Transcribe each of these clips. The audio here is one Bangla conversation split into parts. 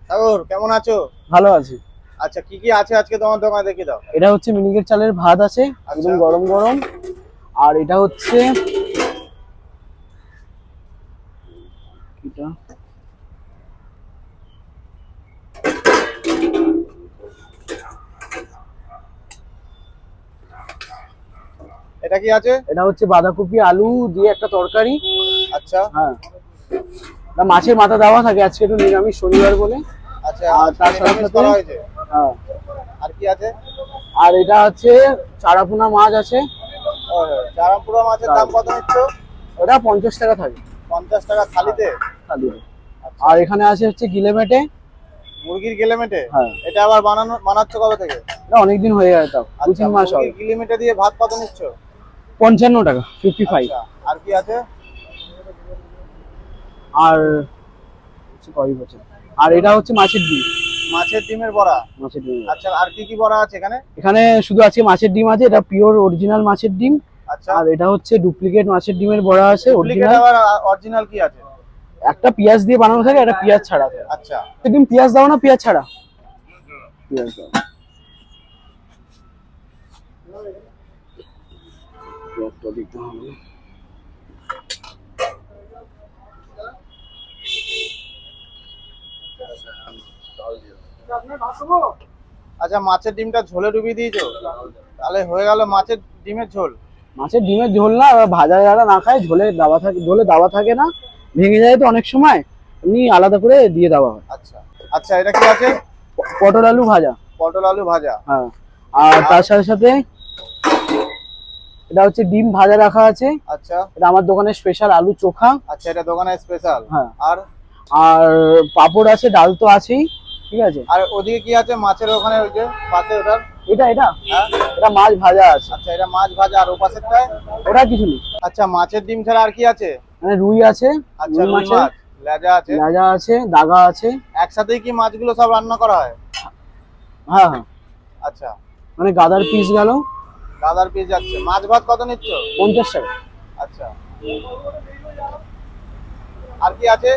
সাগর কেমন আছো? ভালো আছি। আচ্ছা, কি কি আছে আজকে তোমার দোকানে দেখি দাও। এটা হচ্ছে মিনিকেট চালের ভাত আছে, আচ্ছা। একদম গরম গরম। আর এটা হচ্ছে এটা এটা কি আছে? এটা হচ্ছে বাঁধাকপি আলু দিয়ে একটা তরকারি। আচ্ছা। হ্যাঁ, এটা মাছের মাথা দেওয়া থাকে, আজকে একটু নিরামিষ শনিবার বলে। আচ্ছা, আর তার সাথে নিরামিষ সাথে করা হয়েছে। হ্যাঁ, আর কি আছে? আর এটা হচ্ছে চারাপোনা মাছ আছে। ও, চারাপুরা মাছের দাম কত নিচ্ছ? ওটা 50 টাকা থাকে 50 টাকা থালিতে? থালিতে। আচ্ছা। আর এখানে আছে হচ্ছে গিলেমেটে। মুরগির গিলেমেটে? হ্যাঁ, এটা আবার বানাচ্ছ কবে থেকে? এটা অনেকদিন হয়ে গেছে, তাও দু আচ্ছা, তিন মাস হবে। মুরগির গিলেমেটে দিয়ে ভাত কত নিচ্ছ? 55 টাকা 55। আচ্ছা, আর কি আছে? আর কয় বছর। আর এটা হচ্ছে মাছের ডিম। মাছের ডিমের বড়া? মাছের ডিম। আচ্ছা, আর কি কি বড়া আছে এখানে? এখানে শুধু আছে মাছের ডিম আছে, এটা পিওর অরিজিনাল মাছের ডিম। আচ্ছা। আর এটা হচ্ছে ডুপ্লিকেট মাছের ডিমের বড়া আছে, ডুপ্লিকেট অরিজিনাল। আবার অরিজিনাল কি আছে? একটা পেঁয়াজ দিয়ে বানানো থাকে, একটা পেঁয়াজ ছাড়া থাকে। আচ্ছা। ডিম পেঁয়াজ দাও না পেঁয়াজ ছাড়া? পেঁয়াজ দাও। পেঁয়াজটা দিতে হবে। আচ্ছা, মাছের ডিমটা ঝোলে ডুবিয়ে দিয়েছো, তাহলে হয়ে গেল মাছের ডিমের ঝোল। মাছের ডিমের ঝোল না, আবার ভাজা যারা না খায়, ঝোলে দাবা থাকে, ঝোলে দাবা থাকে না, ভেঙে যায় তো অনেক সময়, এমনি আলাদা করে দিয়ে দেওয়া হয়। আচ্ছা। আচ্ছা, এটা কি আছে? পটল আলু ভাজা। পটল আলু ভাজা। হ্যাঁ, আর তার সাথে সাথে এটা হচ্ছে ডিম ভাজা রাখা আছে। আচ্ছা। এটা আমার দোকানের স্পেশাল আলু চোখা। আচ্ছা, এটা দোকানের স্পেশাল। হ্যাঁ। আর আর পাঁপড় আছে, ডাল তো আছেই। ঠিক আছে। আর ওদিকে কি আছে মাছের ওখানে, ওই যে পাশে ওটার? এটা এটা হ্যাঁ। এটা মাছ ভাজা আছে। আচ্ছা, এটা মাছ ভাজা। আর ও পাশেরটায়? ওটা কিছু নেই। আচ্ছা, মাছের ডিম ছাড়া আর কি আছে? মানে রুই আছে। আচ্ছা, রুই রুই মাছের মাছ লেজা আছে। লেজা আছে, দাগা আছে। একসাথেই কি মাছগুলো সব রান্না করা হয়? হ্যাঁ হ্যাঁ, আচ্ছা। মানে গাদার পিস গেল দাদার পিস যাচ্ছে। মাছ ভাত কত নিচ্ছ? 50 টাকা। আচ্ছা। আর কি আছে?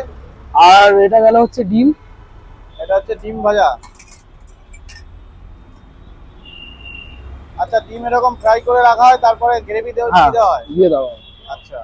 আর এটা গেল হচ্ছে ডিম। এটা হচ্ছে ডিম ভাজা। আচ্ছা, ডিম এরকম ফ্রাই করে রাখা হয়, তারপরে গ্রেভি দিয়ে হ্যাঁ, দেওয়া হয়? দিয়ে দাও। আচ্ছা।